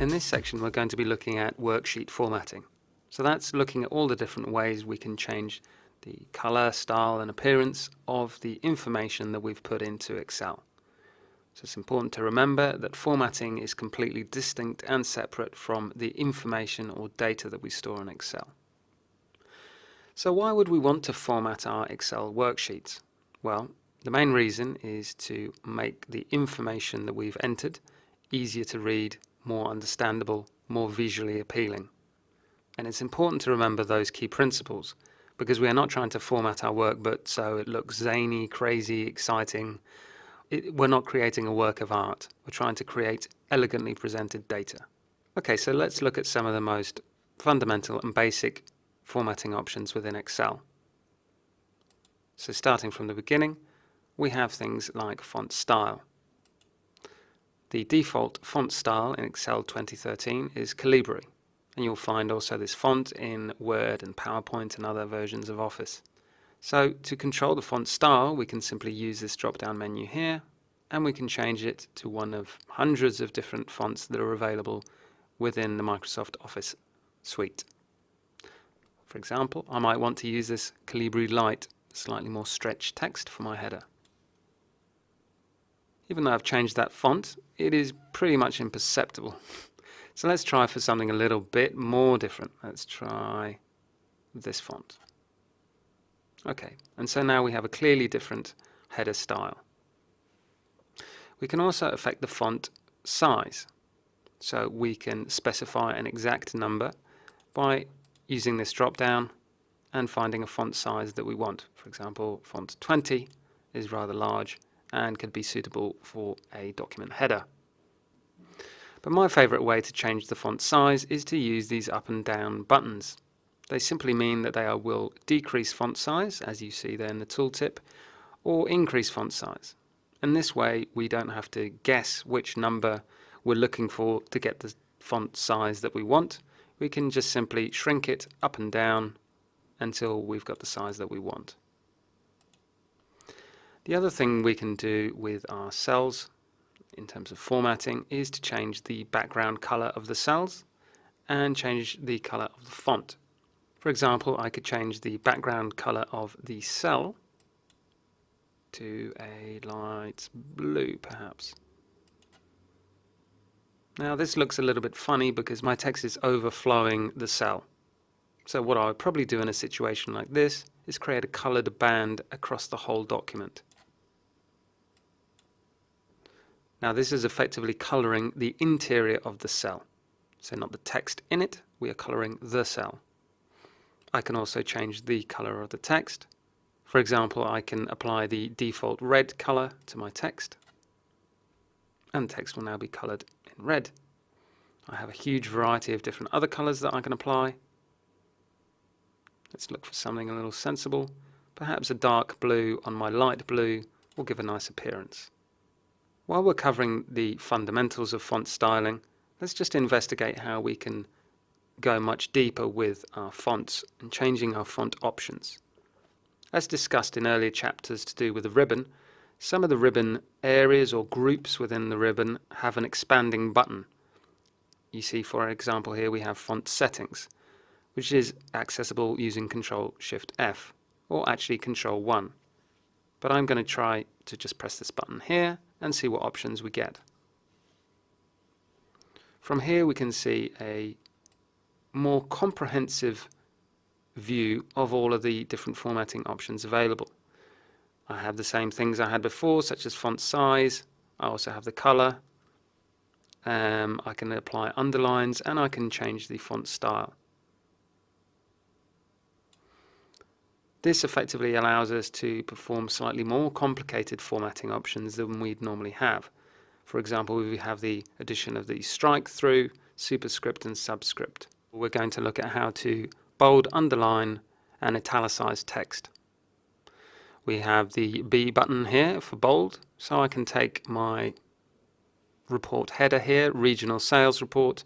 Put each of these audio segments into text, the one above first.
In this section we're going to be looking at worksheet formatting. So that's looking at all the different ways we can change the color, style and appearance of the information that we've put into Excel. So it's important to remember that formatting is completely distinct and separate from the information or data that we store in Excel. So why would we want to format our Excel worksheets? Well, the main reason is to make the information that we've entered easier to read, more understandable, more visually appealing. And it's important to remember those key principles because we are not trying to format our work but so it looks zany, crazy, exciting. We're not creating a work of art. We're trying to create elegantly presented data. Okay, so let's look at some of the most fundamental and basic formatting options within Excel. So starting from the beginning, we have things like font style. The default font style in Excel 2013 is Calibri, and you'll find also this font in Word and PowerPoint and other versions of Office. So to control the font style, we can simply use this drop-down menu here, and we can change it to one of hundreds of different fonts that are available within the Microsoft Office suite. For example, I might want to use this Calibri Light, slightly more stretched text for my header. Even though I've changed that font, it is pretty much imperceptible. So let's try for something a little bit more different. Let's try this font. Okay, and so now we have a clearly different header style. We can also affect the font size. So we can specify an exact number by using this drop down and finding a font size that we want. For example, font 20 is rather large and could be suitable for a document header. But my favorite way to change the font size is to use these up and down buttons. They simply mean that they will decrease font size, as you see there in the tooltip, or increase font size. And this way we don't have to guess which number we're looking for to get the font size that we want. We can just simply shrink it up and down until we've got the size that we want. The other thing we can do with our cells in terms of formatting is to change the background color of the cells and change the color of the font. For example, I could change the background color of the cell to a light blue perhaps. Now this looks a little bit funny because my text is overflowing the cell. So what I would probably do in a situation like this is create a colored band across the whole document. Now this is effectively coloring the interior of the cell. So not the text in it, we are coloring the cell. I can also change the color of the text. For example, I can apply the default red color to my text, and text will now be colored in red. I have a huge variety of different other colors that I can apply. Let's look for something a little sensible. Perhaps a dark blue on my light blue will give a nice appearance. While we're covering the fundamentals of font styling, let's just investigate how we can go much deeper with our fonts and changing our font options. As discussed in earlier chapters to do with the ribbon, some of the ribbon areas or groups within the ribbon have an expanding button. You see, for example, here we have font settings, which is accessible using Ctrl-Shift-F, or actually Ctrl-1. But I'm going to try to just press this button here and see what options we get. From here we can see a more comprehensive view of all of the different formatting options available. I have the same things I had before, such as font size. I also have the color. I can apply underlines and I can change the font style. This effectively allows us to perform slightly more complicated formatting options than we'd normally have. For example, we have the addition of the strike through, superscript and subscript. We're going to look at how to bold, underline and italicize text. We have the B button here for bold, so I can take my report header here, regional sales report,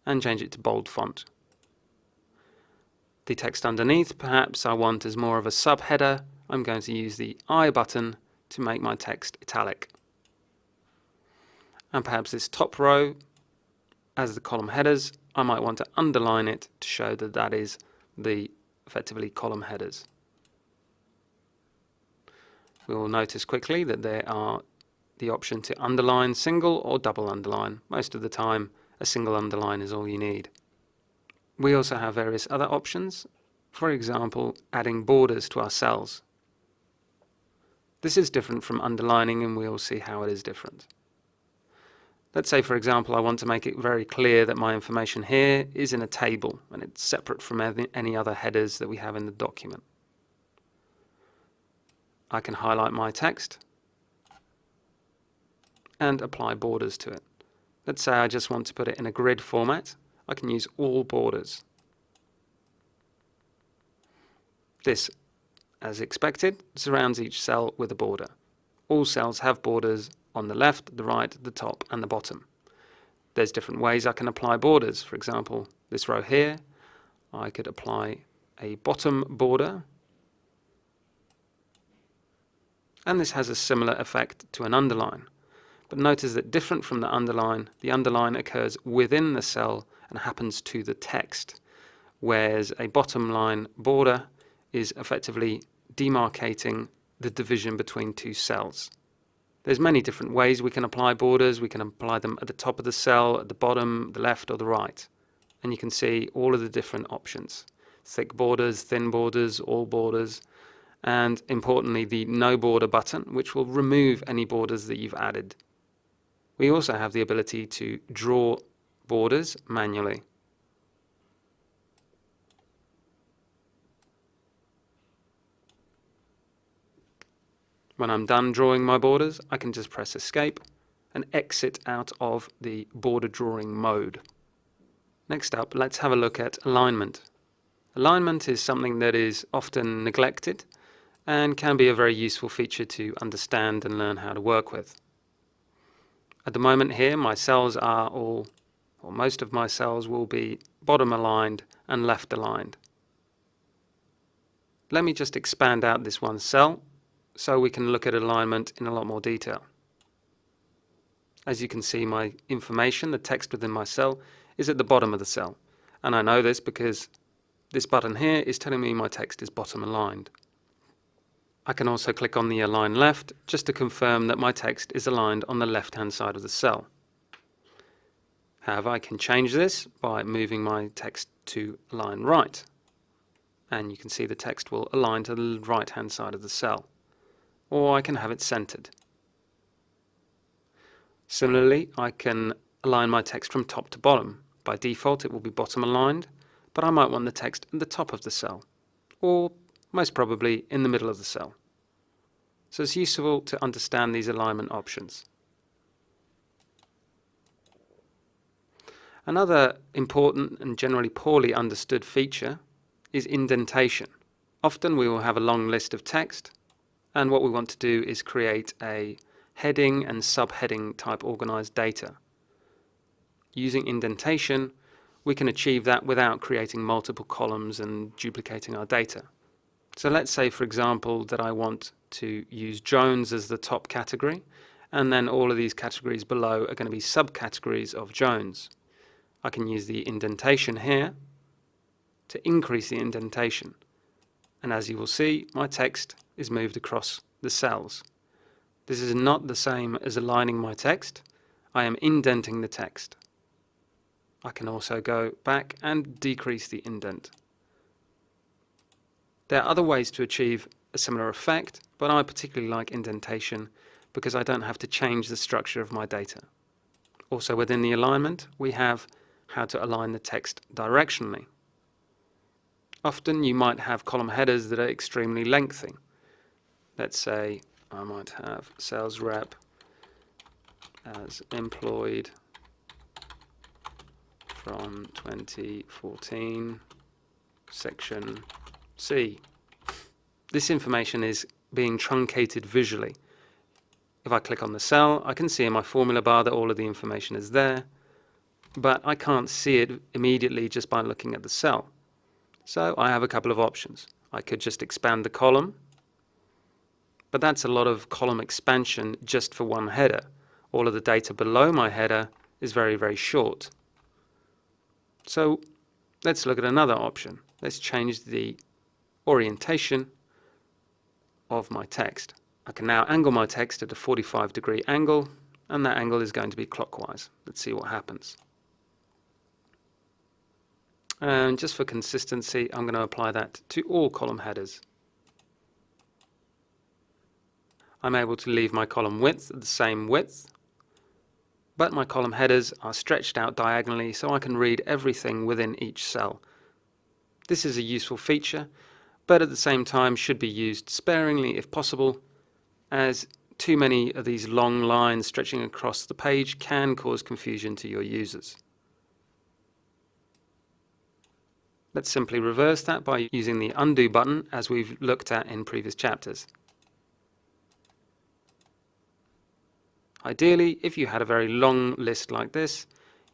and change it to bold font. The text underneath, perhaps I want as more of a subheader. I'm going to use the I button to make my text italic. And perhaps this top row, as the column headers, I might want to underline it to show that that is the effectively column headers. We will notice quickly that there are the option to underline single or double underline. Most of the time a single underline is all you need. We also have various other options, for example adding borders to our cells. This is different from underlining and we'll see how it is different. Let's say for example I want to make it very clear that my information here is in a table and it's separate from any other headers that we have in the document. I can highlight my text and apply borders to it. Let's say I just want to put it in a grid format. I can use all borders. This, as expected, surrounds each cell with a border. All cells have borders on the left, the right, the top and the bottom. There's different ways I can apply borders. For example, this row here, I could apply a bottom border, and this has a similar effect to an underline. But notice that different from the underline occurs within the cell and happens to the text, whereas a bottom line border is effectively demarcating the division between two cells. There's many different ways we can apply borders. We can apply them at the top of the cell, at the bottom, the left or the right. And you can see all of the different options. Thick borders, thin borders, all borders, and importantly the no border button, which will remove any borders that you've added. We also have the ability to draw borders manually. When I'm done drawing my borders, I can just press Escape and exit out of the border drawing mode. Next up, let's have a look at alignment. Alignment is something that is often neglected and can be a very useful feature to understand and learn how to work with. At the moment here, my cells are all, or most of my cells will be bottom aligned and left aligned. Let me just expand out this one cell so we can look at alignment in a lot more detail. As you can see, my information, the text within my cell, is at the bottom of the cell. And I know this because this button here is telling me my text is bottom aligned. I can also click on the Align Left just to confirm that my text is aligned on the left-hand side of the cell. However, I can change this by moving my text to Align Right. And you can see the text will align to the right-hand side of the cell. Or I can have it centered. Similarly, I can align my text from top to bottom. By default, it will be bottom aligned, but I might want the text at the top of the cell, or most probably in the middle of the cell. So it's useful to understand these alignment options. Another important and generally poorly understood feature is indentation. Often we will have a long list of text, and what we want to do is create a heading and subheading type organized data. Using indentation, we can achieve that without creating multiple columns and duplicating our data. So let's say, for example, that I want to use Jones as the top category, and then all of these categories below are going to be subcategories of Jones. I can use the indentation here to increase the indentation. And as you will see, my text is moved across the cells. This is not the same as aligning my text. I am indenting the text. I can also go back and decrease the indent. There are other ways to achieve a similar effect, but I particularly like indentation because I don't have to change the structure of my data. Also within the alignment, we have how to align the text directionally. Often you might have column headers that are extremely lengthy. Let's say I might have sales rep as employed from 2014, section C. This information is being truncated visually. If I click on the cell, I can see in my formula bar that all of the information is there, but I can't see it immediately just by looking at the cell. So I have a couple of options. I could just expand the column, but that's a lot of column expansion just for one header. All of the data below my header is very, very short. So let's look at another option. Let's change the orientation of my text. I can now angle my text at a 45-degree angle, and that angle is going to be clockwise. Let's see what happens. And just for consistency, I'm going to apply that to all column headers. I'm able to leave my column width at the same width, but my column headers are stretched out diagonally so I can read everything within each cell. This is a useful feature, but at the same time should be used sparingly if possible, as too many of these long lines stretching across the page can cause confusion to your users. Let's simply reverse that by using the undo button as we've looked at in previous chapters. Ideally, if you had a very long list like this,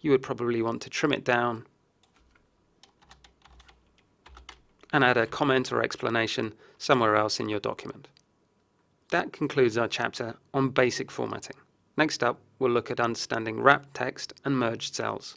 you would probably want to trim it down and add a comment or explanation somewhere else in your document. That concludes our chapter on basic formatting. Next up, we'll look at understanding wrapped text and merged cells.